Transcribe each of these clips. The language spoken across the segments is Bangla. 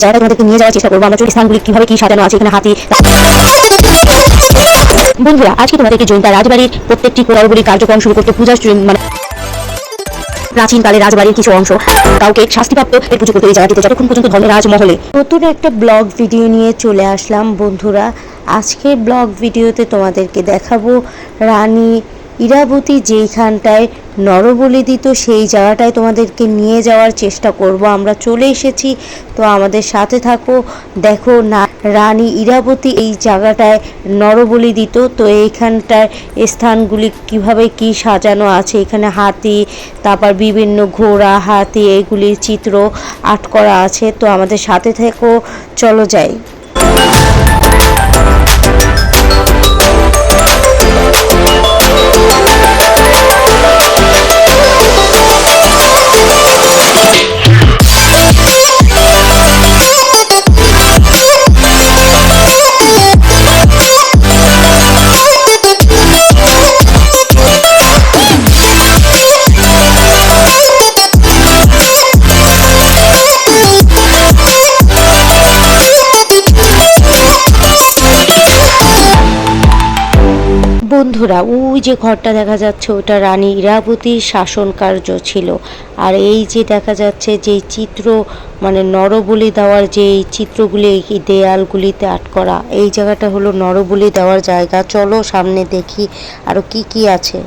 জায়গা তোমাদেরকে নিয়ে যাওয়ার চেষ্টা করবো। আমরা চলি স্থানগুলি কিভাবে কি সাজানো আছে, এখানে হাতি। বন্ধুরা, আজকে তোমাদেরকে জয়িতা রাজবাড়ির প্রত্যেকটি কোলাহলী কার্যক্রম শুরু করতে পূজা মানে প্রাচীনকালে রাজবাড়ির কিছু অংশ কাউকে শাস্তিপ্রাপ্ত এর পুজো করতে এই জায়গাটিতে যতক্ষণ পর্যন্ত ধর্মের রাজমহলে। নতুন একটা ব্লগ ভিডিও নিয়ে চলে আসলাম বন্ধুরা। আজকের ব্লগ ভিডিওতে তোমাদেরকে দেখাবো রানী ইরাবতী যেইখানটায় নরবলি দিত সেই জায়গাটায় তোমাদেরকে নিয়ে যাওয়ার চেষ্টা করব। আমরা চলে এসেছি, তো আমাদের সাথে থাকো। দেখো না, রানী ইরাবতী এই জায়গাটায় নরবলি দিত। তো এইখানটার স্থানগুলি কিভাবে কি সাজানো আছে, এখানে হাতি, তারপর বিভিন্ন ঘোড়া, হাতি, এইগুলির চিত্র আর্ট করা আছে। তো আমাদের সাথে থেকো, চলো যাই। বন্ধুরা, ওই যে ঘরটা দেখা যাচ্ছে ওটা রানী ইরাবতীর শাসন কার্য ছিল। আর এই যে দেখা যাচ্ছে যে চিত্র, মানে নরবলি দেওয়ার যে চিত্রগুলি এই দেয়ালগুলিতে আর্ট করা, এই জায়গাটা হলো নরবলি দেওয়ার জায়গা। চলো সামনে দেখি আরো কি কি আছে।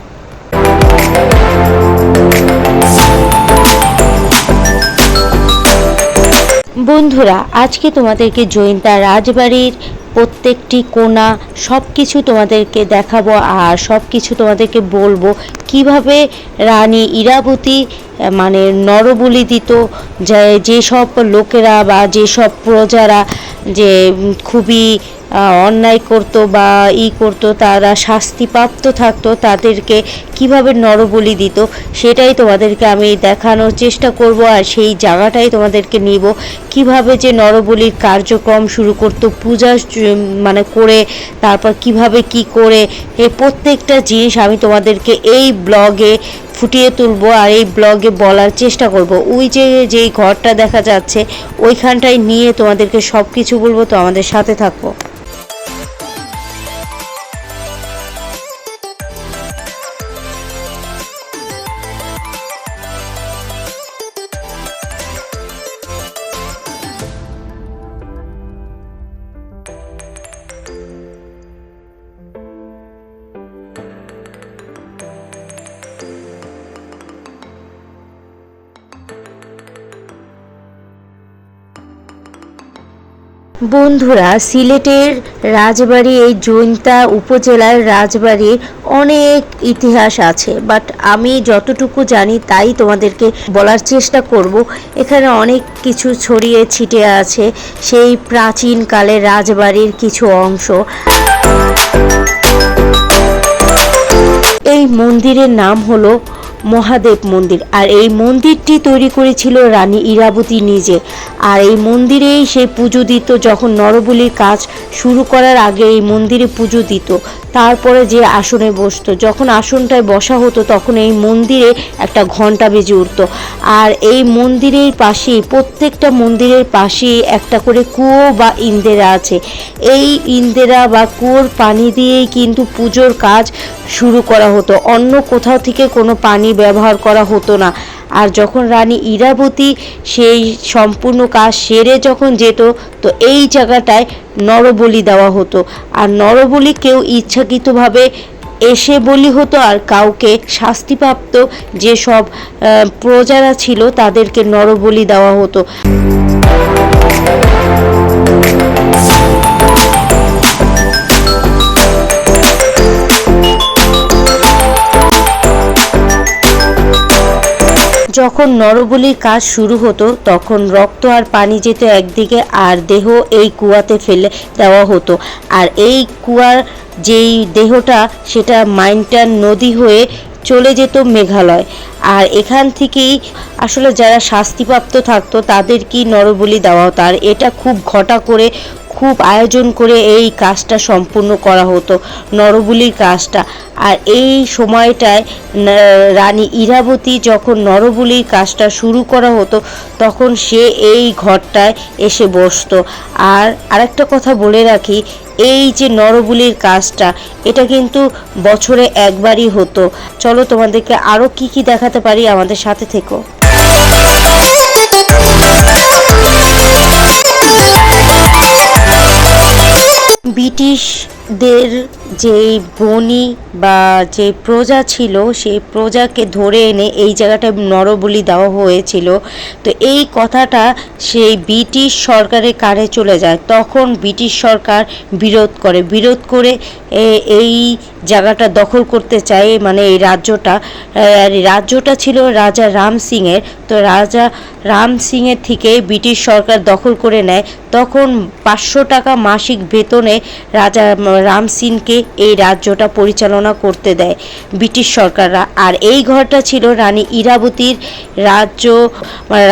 বন্ধুরা, আজকে তোমাদেরকে জয়িতা রাজবাড়ির প্রত্যেকটি কোণা সব কিছু তোমাদেরকে দেখাবো আর সব কিছু তোমাদেরকে বলবো কিভাবে রানী ইরাবতী মানে নরবলি দিত। যেসব লোকেরা বা যেসব প্রজারা যে খুবই অন্যায় করতো বা করতো, তারা শাস্তিপ্রাপ্ত থাকতো, তাদেরকে কিভাবে নরবলি দিত সেটাই তোমাদেরকে আমি দেখানোর চেষ্টা করব। আর সেই জায়গাটাই তোমাদেরকে নিব, কিভাবে যে নরবলির কার্যক্রম শুরু করতো, পূজা মানে করে তারপর কিভাবে কি করে এই প্রত্যেকটা জিনিস আমি তোমাদেরকে এই ব্লগে ফুটিয়ে তুলবো আর এই ব্লগে বলার চেষ্টা করব। ওই যে যেই ঘরটা দেখা যাচ্ছে ওইখানটায় নিয়ে তোমাদেরকে সব কিছু বলবো, তো আমাদের সাথে থাকো। বন্ধুরা, সিলেটের রাজবাড়ি, এই জয়িতা উপজেলার রাজবাড়ির অনেক ইতিহাস আছে, বাট আমি যতটুকু জানি তাই তোমাদেরকে বলার চেষ্টা করব। এখানে অনেক কিছু ছড়িয়ে ছিটিয়ে আছে সেই প্রাচীনকালের রাজবাড়ির কিছু অংশ। এই মন্দিরের নাম হলো মহাদেব মন্দির, আর এই মন্দিরটি তৈরি করেছিল রানী ইরাবতী নিজে। আর এই মন্দিরেই সে পুজো দিত, যখন নরবলির কাজ শুরু করার আগে এই মন্দিরে পুজো দিত। তারপরে যে আসনে বসতো, যখন আসনটায় বসা হতো তখন এই মন্দিরে একটা ঘন্টা বেজে উঠত। আর এই মন্দিরের পাশেই, প্রত্যেকটা মন্দিরের পাশেই একটা করে কুয়ো বা ইন্দেরা আছে। এই ইন্দেরা বা কুয়োর পানি দিয়েই কিন্তু পুজোর কাজ শুরু করা হতো, অন্য কোথাও থেকে কোনো পানি ব্যবহার করা হতো না। আর যখন রানী ইরাবতী সেই সম্পূর্ণ কাজ সেরে যখন যেত, তো এই জায়গাটায় নরবলি দেওয়া হতো। আর নরবলি কেউ ইচ্ছাকৃতভাবে এসে বলি হতো, আর কাউকে শাস্তিপ্রাপ্ত যেসব প্রজারা ছিল তাদেরকে নরবলি দেওয়া হতো। যখন নরবলির কাজ শুরু হতো তখন রক্ত আর পানি যেত একদিকে, আর দেহ এই কুয়াতে ফেলে দেওয়া হতো। আর এই কুয়ার যেই দেহটা, সেটা মাইন্টার নদী হয়ে চলে যেত মেঘালয়। আর এখান থেকেই আসলে যারা শাস্তিপ্রাপ্ত থাকতো তাদেরকে নরবলি দেওয়া হতো। আর এটা খুব ঘটা করে, খুব আয়োজন করে এই কাজটা সম্পূর্ণ করা হতো, নরবলির কাজটা। আর এই সময়টায় রানী ইরাবতী যখন নরবলির কাজটা শুরু করা হতো তখন সে এই ঘরটায় এসে বসতো। আর আরেকটা কথা বলে রাখি, এই যে নরবলির কাজটা এটা কিন্তু বছরে একবারই হতো। চলো তোমাদেরকে আরও কি কি দেখাতে পারি, আমাদের সাথে থেকো। ব্রিটিশদের যেই বণি বা যে প্রজা ছিল সেই প্রজাকে ধরে এনে এই জায়গাটায় নরবলি দেওয়া হয়েছিল। তো এই কথাটা সেই ব্রিটিশ সরকারের কানে চলে যায়, তখন ব্রিটিশ সরকার বিরোধ করে এই জায়গাটা দখল করতে চায়, মানে এই রাজ্যটা ছিল রাজা রাম সিংয়ের। তো রাজা রাম সিংয়ের থেকে ব্রিটিশ সরকার দখল করে নেয়। তখন 500 টাকা মাসিক বেতনে রাজা রাম সিংকে এই রাজ্যটা পরিচালনা করতে দেয় ব্রিটিশ সরকাররা। আর এই ঘরটা ছিল রানী ইরাবতীর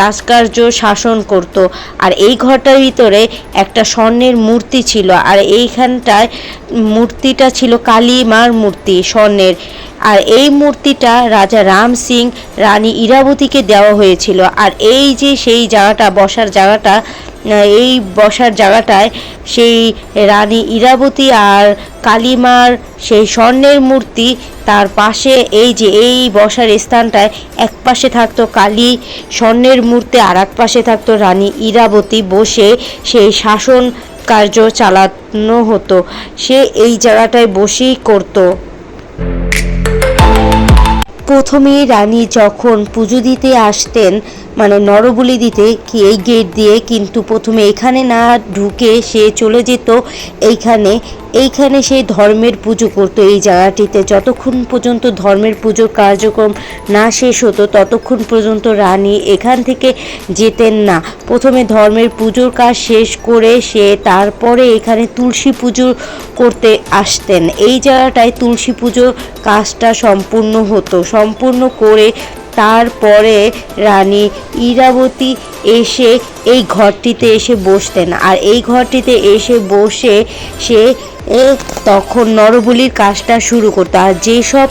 রাজকার্য শাসন করত। আর এই ঘরটার ভিতরে একটা স্বর্ণের মূর্তি ছিল, আর এইখানটায় মূর্তিটা ছিল কালী মার মূর্তি স্বর্ণের। আর এই মূর্তিটা রাজা রাম সিং রানী ইরাবতীকে দেওয়া হয়েছিল। আর এই যে সেই জায়গাটা বসার জায়গাটা, এই বসার জায়গাটায় সেই রানী ইরাবতী আর কালীমার সেই স্বর্ণের মূর্তি, তার পাশে এই বসার স্থানটায় এক পাশে থাকতো কালী স্বর্ণের মূর্তি, আর এক পাশে থাকতো রানী ইরাবতী বসে সেই শাসন কার্য চালানো হতো। সে এই জায়গাটায় বসেই করতো। প্রথমে রানী যখন পুজো দিতে আসতেন, মানে নরবলি দিতে, কি এই গেট দিয়ে, কিন্তু প্রথমে এখানে না ঢুকে সে চলে যেত এইখানে সে ধর্মের পুজো করতো এই জায়গাটিতে। যতক্ষণ পর্যন্ত ধর্মের পুজোর কার্যক্রম না শেষ হতো ততক্ষণ পর্যন্ত রানী এখান থেকে যেতেন না। প্রথমে ধর্মের পুজোর কাজ শেষ করে সে তারপরে এখানে তুলসী পুজো করতে আসতেন। এই জায়গাটায় তুলসী পুজোর কাজটা সম্পূর্ণ করে তারপরে রানী ইরাবতী এসে এই ঘরটিতে এসে বসতেন। আর এই ঘরটিতে এসে বসে সে তখন নরবলির কাজটা শুরু করতো। আর যেসব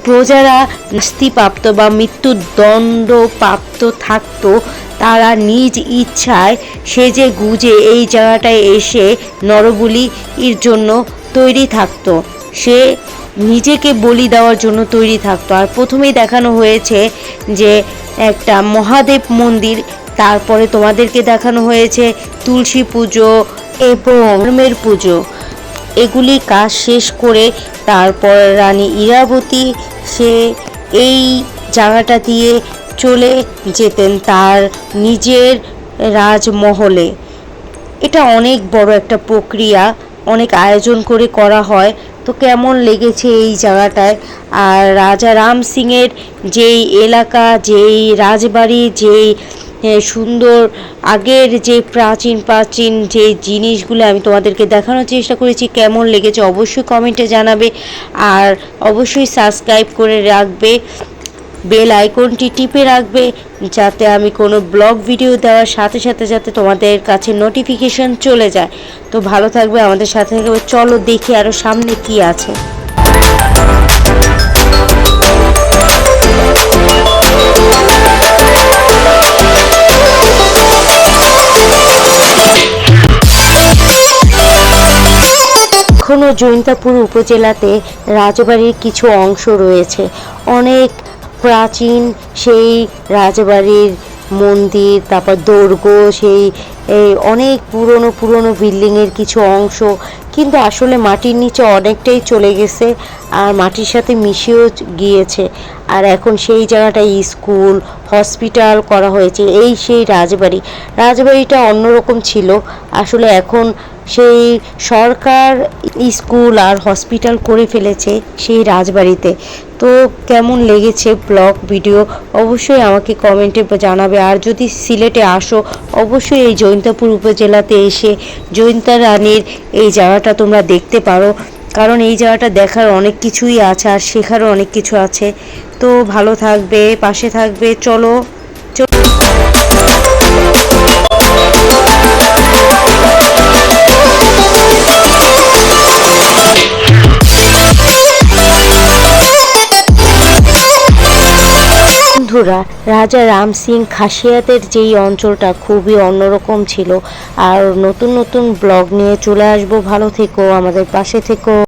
প্রজারা শাস্তিপ্রাপ্ত বা মৃত্যুদণ্ড প্রাপ্ত থাকতো তারা নিজ ইচ্ছায় সেজে গুজে এই জায়গাটায় এসে নরবলির জন্য তৈরি থাকতো, সে নিজেকে বলি দেওয়ার জন্য তৈরি থাকতো। আর প্রথমেই দেখানো হয়েছে যে একটা মহাদেব মন্দির, তারপরে তোমাদেরকে দেখানো হয়েছে তুলসী পুজো এবং ধর্মের পুজো। এগুলি কাজ শেষ করে তারপর রানী ইরাবতী সে এই জায়গাটা দিয়ে চলে যেতেন তার নিজের রাজমহলে। এটা অনেক বড় একটা প্রক্রিয়া, অনেক আয়োজন করে করা হয়। তো কেমন লেগেছে এই জায়গাটায়? আর রাজা রাম সিংয়ের যেই এলাকা, যেই রাজবাড়ি, যেই সুন্দর আগের যে প্রাচীন যে জিনিসগুলো আমি তোমাদেরকে দেখানোর চেষ্টা করেছি, কেমন লেগেছে অবশ্যই কমেন্টে জানাবে। আর অবশ্যই সাবস্ক্রাইব করে রাখবে, বেল আইকনটি টিপে রাখবে যাতে আমি কোনো ব্লগ ভিডিও দেওয়ার সাথে সাথে যাতে তোমাদের কাছে নোটিফিকেশন চলে যায়। তো ভালো থাকবে, আমাদের সাথে থাকবে। চলো দেখি আরও সামনে কি আছে। এখনও জৈন্তাপুর উপজেলাতে রাজবাড়ির কিছু অংশ রয়েছে, অনেক প্রাচীন সেই রাজবাড়ির মন্দির, তারপর দুর্গ, সেই অনেক পুরনো বিল্ডিংয়ের কিছু অংশ, কিন্তু আসলে মাটির নিচে অনেকটাই চলে গেছে আর মাটির সাথে মিশেও গিয়েছে। আর এখন সেই জায়গাটায় স্কুল, হসপিটাল করা হয়েছে। সেই রাজবাড়িটা অন্যরকম ছিল, আসলে এখন সেই সরকার স্কুল আর হসপিটাল করে ফেলেছে সেই রাজবাড়িতে। তো কেমন লেগেছে ব্লগ ভিডিও অবশ্যই আমাকে কমেন্টে জানাবে। আর যদি সিলেটে আসো অবশ্যই এই জৈন্তাপুর উপজেলাতে এসে জৈন্তা রানীর এই জায়গাটা তোমরা দেখতে পারো, কারণ এই জায়গাটা দেখার অনেক কিছুই আছে আর শেখারও অনেক কিছু আছে। তো ভালো থাকবে, পাশে থাকবে। চলো। বন্ধুরা, রাজা রাম সিং খাসিয়াতের যেই অঞ্চলটা খুবই অন্যরকম ছিল। আর নতুন নতুন ব্লগ নিয়ে চলে আসবো। ভালো থেকো, আমাদের পাশে থেকো।